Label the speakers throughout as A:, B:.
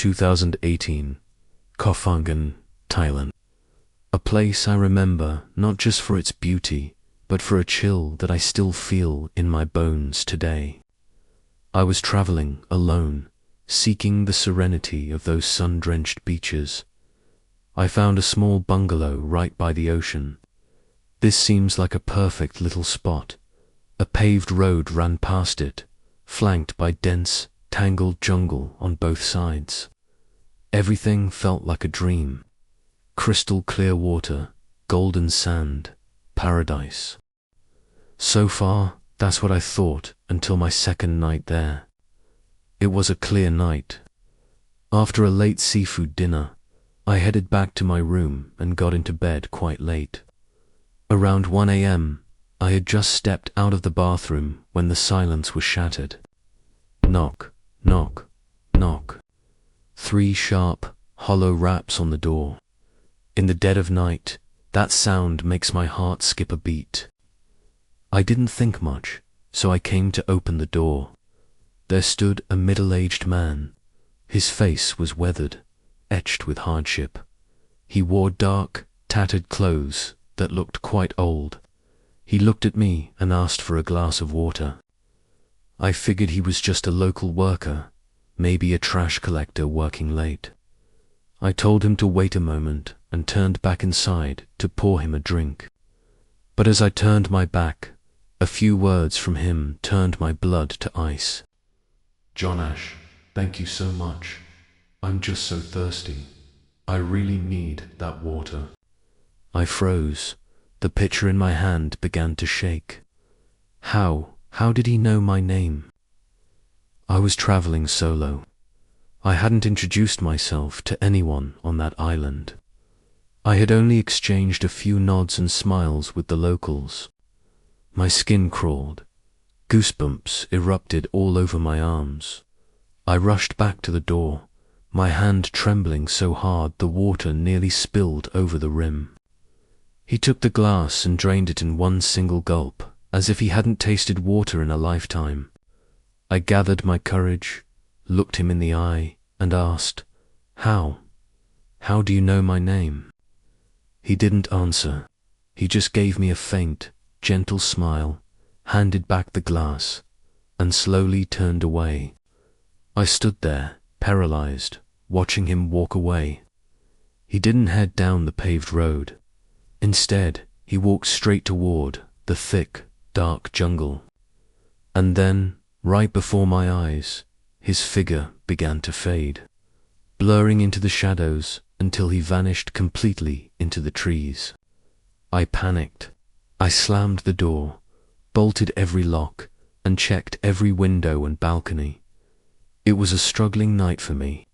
A: 2018, Koh Phangan, Thailand. A place I remember not just for its beauty, but for a chill that I still feel in my bones today. I was traveling alone, seeking the serenity of those sun-drenched beaches. I found a small bungalow right by the ocean. This seems like a perfect little spot. A paved road ran past it, flanked by dense, tangled jungle on both sides. Everything felt like a dream. Crystal clear water, golden sand, paradise. So far, that's what I thought until my second night there. It was a clear night. After a late seafood dinner, I headed back to my room and got into bed quite late. Around 1 a.m., I had just stepped out of the bathroom when the silence was shattered. Knock, knock, knock. 3 sharp, hollow raps on the door. In the dead of night, that sound makes my heart skip a beat. I didn't think much, so I came to open the door. There stood a middle-aged man. His face was weathered, etched with hardship. He wore dark, tattered clothes that looked quite old. He looked at me and asked for a glass of water. I figured he was just a local worker, maybe a trash collector working late. I told him to wait a moment and turned back inside to pour him a drink. But as I turned my back, a few words from him turned my blood to ice. "John Ash, thank you so much. I'm just so thirsty. I really need that water." I froze. The pitcher in my hand began to shake. How did he know my name? I was traveling solo. I hadn't introduced myself to anyone on that island. I had only exchanged a few nods and smiles with the locals. My skin crawled. Goosebumps erupted all over my arms. I rushed back to the door, my hand trembling so hard the water nearly spilled over the rim. He took the glass and drained it in one single gulp, as if he hadn't tasted water in a lifetime. I gathered my courage, looked him in the eye, and asked, How do you know my name?" He didn't answer. He just gave me a faint, gentle smile, handed back the glass, and slowly turned away. I stood there, paralyzed, watching him walk away. He didn't head down the paved road. Instead, he walked straight toward the thick, dark jungle. And then, right before my eyes, his figure began to fade, blurring into the shadows until he vanished completely into the trees. I panicked. I slammed the door, bolted every lock, and checked every window and balcony. It was a struggling night for me.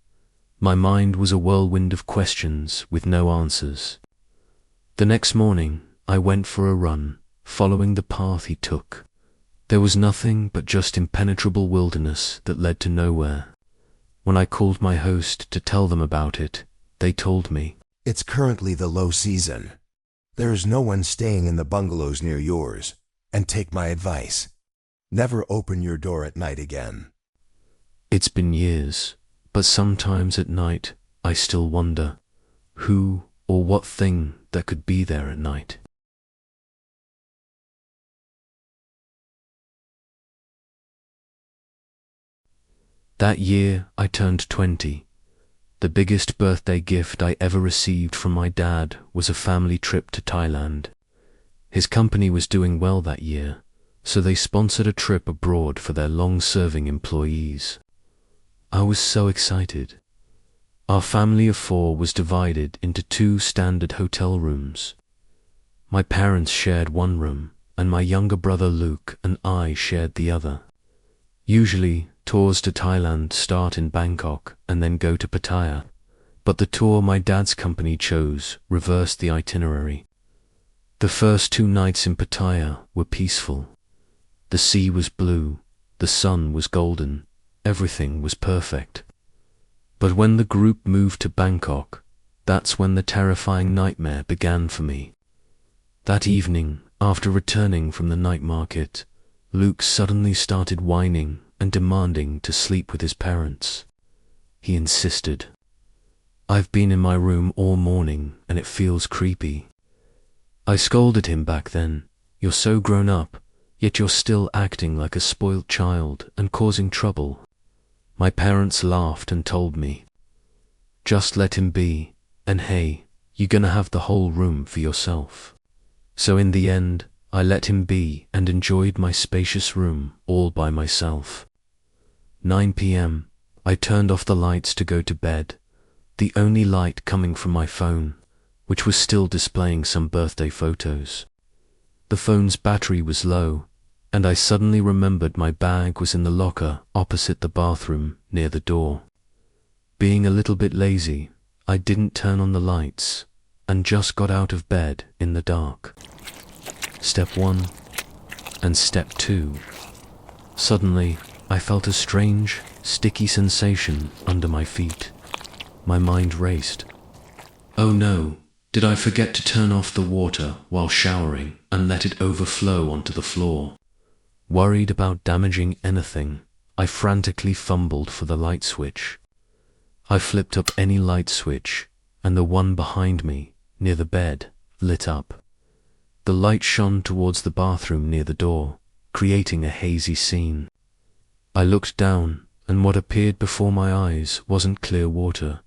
A: My mind was a whirlwind of questions with no answers. The next morning, I went for a run, following the path he took. There was nothing but just impenetrable wilderness that led to nowhere. When I called my host to tell them about it, they told me,
B: "It's currently the low season. There is no one staying in the bungalows near yours. And take my advice. Never open your door at night again."
A: It's been years, but sometimes at night I still wonder who or what thing that could be there at night. That year I turned 20. The biggest birthday gift I ever received from my dad was a family trip to Thailand. His company was doing well that year, so they sponsored a trip abroad for their long-serving employees. I was so excited. Our family of 4 was divided into 2 standard hotel rooms. My parents shared one room, and my younger brother Luke and I shared the other. Usually, tours to Thailand start in Bangkok and then go to Pattaya, but the tour my dad's company chose reversed the itinerary. The first 2 nights in Pattaya were peaceful. The sea was blue, the sun was golden, everything was perfect. But when the group moved to Bangkok, that's when the terrifying nightmare began for me. That evening, after returning from the night market, Luke suddenly started whining and demanding to sleep with his parents. he insisted. "I've been in my room all morning and it feels creepy." I scolded him back then. "You're so grown up, yet you're still acting like a spoilt child and causing trouble." My parents laughed and told me, "Just let him be, and hey, you're gonna have the whole room for yourself." So in the end, I let him be and enjoyed my spacious room all by myself. 9 p.m. I turned off the lights to go to bed, the only light coming from my phone, which was still displaying some birthday photos. The phone's battery was low, and I suddenly remembered my bag was in the locker opposite the bathroom near the door. Being a little bit lazy, I didn't turn on the lights and just got out of bed in the dark. Step 1 and step 2. Suddenly, I felt a strange, sticky sensation under my feet. My mind raced. Oh no, did I forget to turn off the water while showering and let it overflow onto the floor? Worried about damaging anything, I frantically fumbled for the light switch. I flipped up any light switch, and the one behind me, near the bed, lit up. The light shone towards the bathroom near the door, creating a hazy scene. I looked down, and what appeared before my eyes wasn't clear water,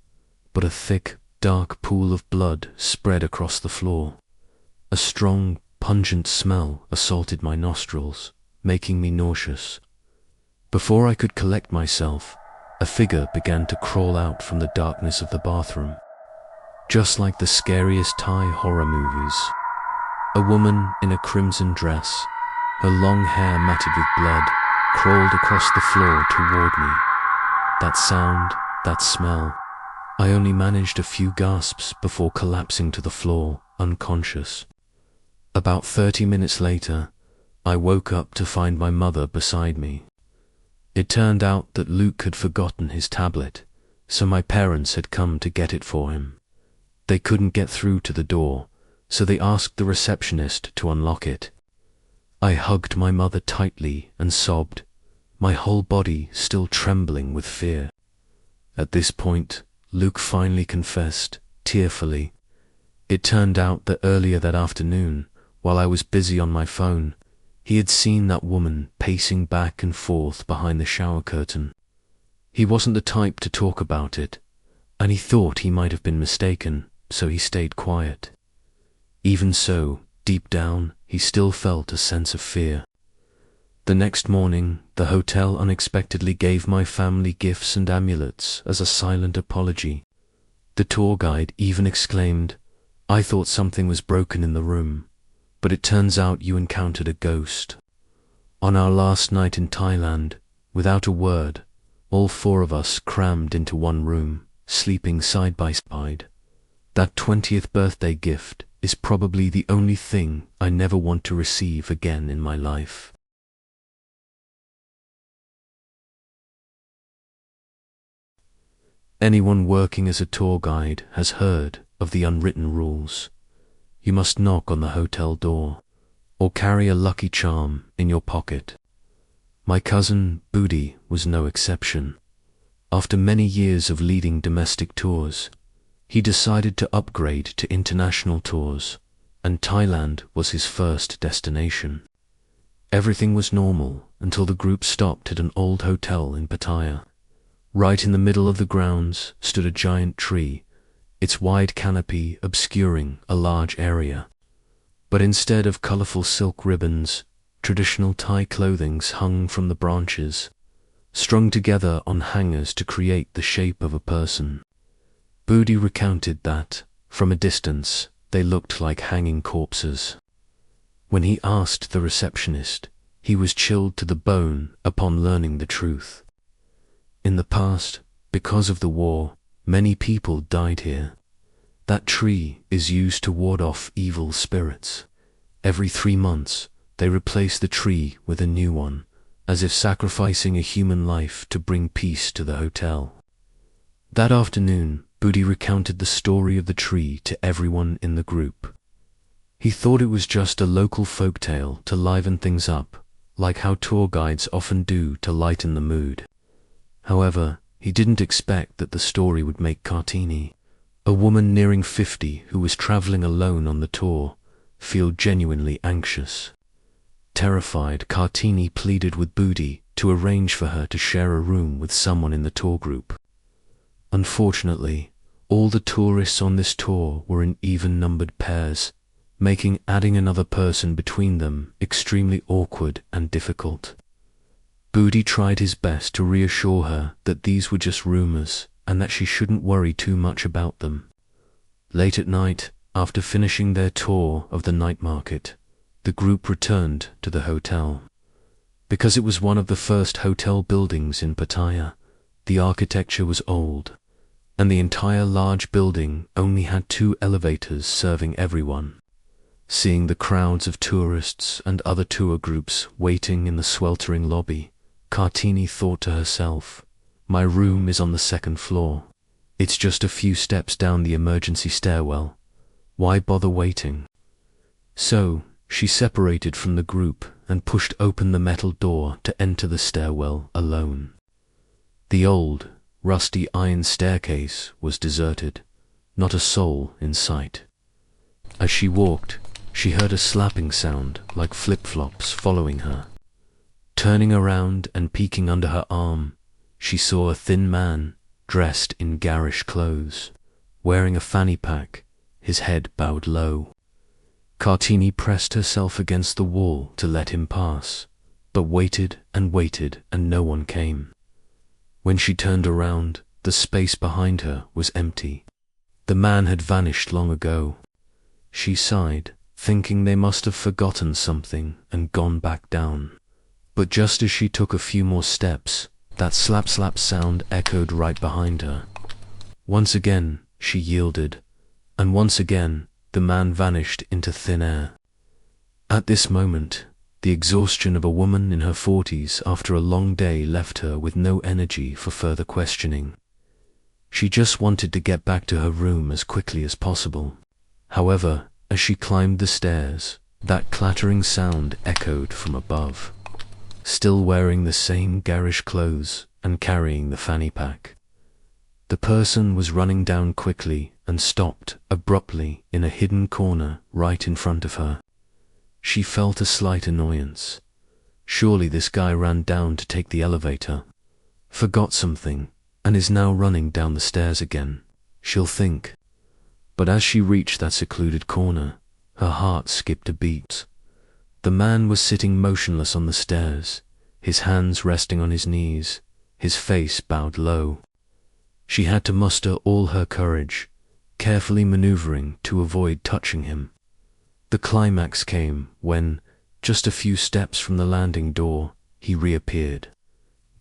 A: but a thick, dark pool of blood spread across the floor. A strong, pungent smell assaulted my nostrils, making me nauseous. Before I could collect myself, a figure began to crawl out from the darkness of the bathroom. Just like the scariest Thai horror movies. A woman in a crimson dress, her long hair matted with blood, crawled across the floor toward me. That sound, that smell. I only managed a few gasps before collapsing to the floor, unconscious. About 30 minutes later, I woke up to find my mother beside me. It turned out that Luke had forgotten his tablet, so my parents had come to get it for him. They couldn't get through to the door, so they asked the receptionist to unlock it. I hugged my mother tightly and sobbed, my whole body still trembling with fear. At this point, Luke finally confessed, tearfully. It turned out that earlier that afternoon, while I was busy on my phone, he had seen that woman pacing back and forth behind the shower curtain. He wasn't the type to talk about it, and he thought he might have been mistaken, so he stayed quiet. Even so, deep down, he still felt a sense of fear. The next morning, the hotel unexpectedly gave my family gifts and amulets as a silent apology. The tour guide even exclaimed, "I thought something was broken in the room, but it turns out you encountered a ghost." On our last night in Thailand, without a word, all 4 of us crammed into one room, sleeping side by side. That 20th birthday gift is probably the only thing I never want to receive again in my life. Anyone working as a tour guide has heard of the unwritten rules. You must knock on the hotel door, or carry a lucky charm in your pocket. My cousin, Budi, was no exception. After many years of leading domestic tours, he decided to upgrade to international tours, and Thailand was his first destination. Everything was normal until the group stopped at an old hotel in Pattaya. Right in the middle of the grounds stood a giant tree, its wide canopy obscuring a large area. But instead of colorful silk ribbons, traditional Thai clothings hung from the branches, strung together on hangers to create the shape of a person. Budi recounted that, from a distance, they looked like hanging corpses. When he asked the receptionist, he was chilled to the bone upon learning the truth. In the past, because of the war, many people died here. That tree is used to ward off evil spirits. Every 3 months, they replace the tree with a new one, as if sacrificing a human life to bring peace to the hotel. That afternoon, Budi recounted the story of the tree to everyone in the group. He thought it was just a local folktale to liven things up, like how tour guides often do to lighten the mood. However, He didn't expect that the story would make Kartini, a woman nearing 50 who was traveling alone on the tour, feel genuinely anxious. Terrified, Kartini pleaded with Budi to arrange for her to share a room with someone in the tour group. Unfortunately, all the tourists on this tour were in even-numbered pairs, making adding another person between them extremely awkward and difficult. Budi tried his best to reassure her that these were just rumors and that she shouldn't worry too much about them. Late at night, after finishing their tour of the night market, the group returned to the hotel. Because it was one of the first hotel buildings in Pattaya, the architecture was old, and the entire large building only had 2 elevators serving everyone. Seeing the crowds of tourists and other tour groups waiting in the sweltering lobby, Kartini thought to herself, "My room is on the 2nd floor. It's just a few steps down the emergency stairwell. Why bother waiting?" So, she separated from the group and pushed open the metal door to enter the stairwell alone. The old, rusty iron staircase was deserted, not a soul in sight. As she walked, she heard a slapping sound like flip-flops following her. Turning around and peeking under her arm, she saw a thin man dressed in garish clothes, wearing a fanny pack, his head bowed low. Kartini pressed herself against the wall to let him pass, but waited and no one came. When she turned around, the space behind her was empty. The man had vanished long ago. She sighed, thinking they must have forgotten something and gone back down. But just as she took a few more steps, that slap-slap sound echoed right behind her. Once again, she yielded, and once again, the man vanished into thin air. At this moment, the exhaustion of a woman in her 40s after a long day left her with no energy for further questioning. She just wanted to get back to her room as quickly as possible. However, as she climbed the stairs, that clattering sound echoed from above. Still wearing the same garish clothes and carrying the fanny pack. The person was running down quickly and stopped abruptly in a hidden corner right in front of her. She felt a slight annoyance. Surely this guy ran down to take the elevator, forgot something, and is now running down the stairs again, she'll think. But as she reached that secluded corner, her heart skipped a beat. The man was sitting motionless on the stairs, his hands resting on his knees, his face bowed low. She had to muster all her courage, carefully maneuvering to avoid touching him. The climax came when, just a few steps from the landing door, he reappeared,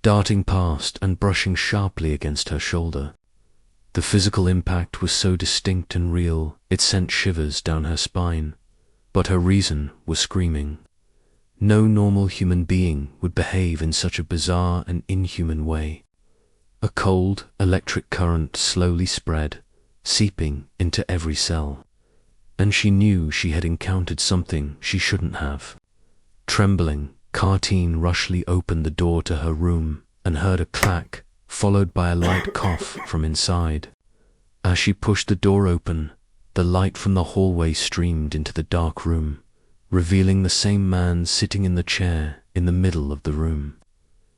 A: darting past and brushing sharply against her shoulder. The physical impact was so distinct and real, it sent shivers down her spine. But her reason was screaming. No normal human being would behave in such a bizarre and inhuman way. A cold, electric current slowly spread, seeping into every cell. And she knew she had encountered something she shouldn't have. Trembling, Kartini rushly opened the door to her room and heard a clack, followed by a light cough from inside. As she pushed the door open, the light from the hallway streamed into the dark room, revealing the same man sitting in the chair in the middle of the room.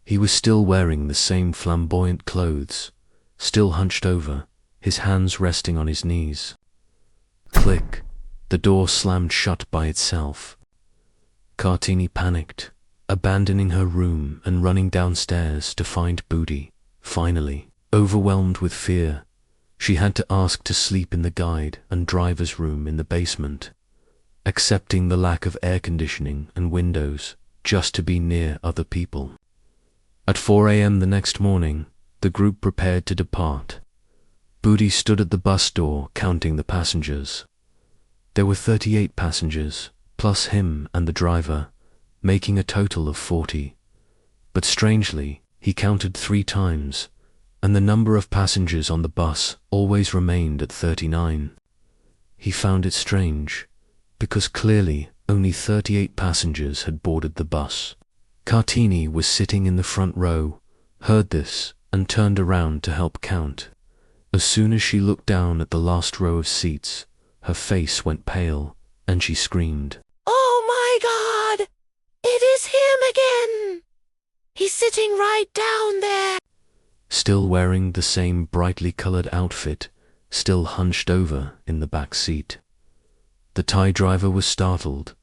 A: He was still wearing the same flamboyant clothes, still hunched over, his hands resting on his knees. Click, the door slammed shut by itself. Kartini panicked, abandoning her room and running downstairs to find Budi. Finally, overwhelmed with fear, she had to ask to sleep in the guide and driver's room in the basement, accepting the lack of air conditioning and windows just to be near other people. At 4 a.m. the next morning, the group prepared to depart. Budi stood at the bus door counting the passengers. There were 38 passengers, plus him and the driver, making a total of 40. But strangely, he counted 3 times, and the number of passengers on the bus always remained at 39. He found it strange, because clearly only 38 passengers had boarded the bus. Kartini was sitting in the front row, heard this, and turned around to help count. As soon as she looked down at the last row of seats, her face went pale, and she screamed,
C: "Oh my God! It is him again! He's sitting right down there!"
A: Still wearing the same brightly colored outfit, still hunched over in the back seat. The Thai driver was startled,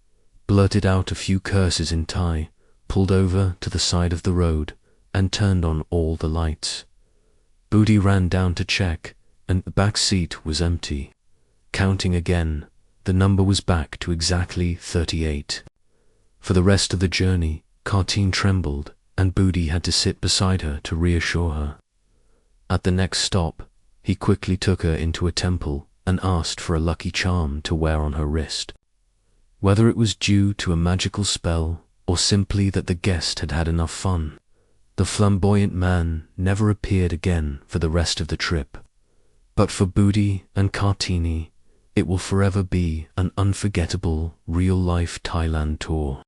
A: blurted out a few curses in Thai, pulled over to the side of the road, and turned on all the lights. Booty ran down to check, and the back seat was empty. Counting again, the number was back to exactly 38. For the rest of the journey, Cartine trembled, and Booty had to sit beside her to reassure her. At the next stop, he quickly took her into a temple and asked for a lucky charm to wear on her wrist. Whether it was due to a magical spell or simply that the guest had had enough fun, the flamboyant man never appeared again for the rest of the trip. But for Booty and Kartini, it will forever be an unforgettable real-life Thailand tour.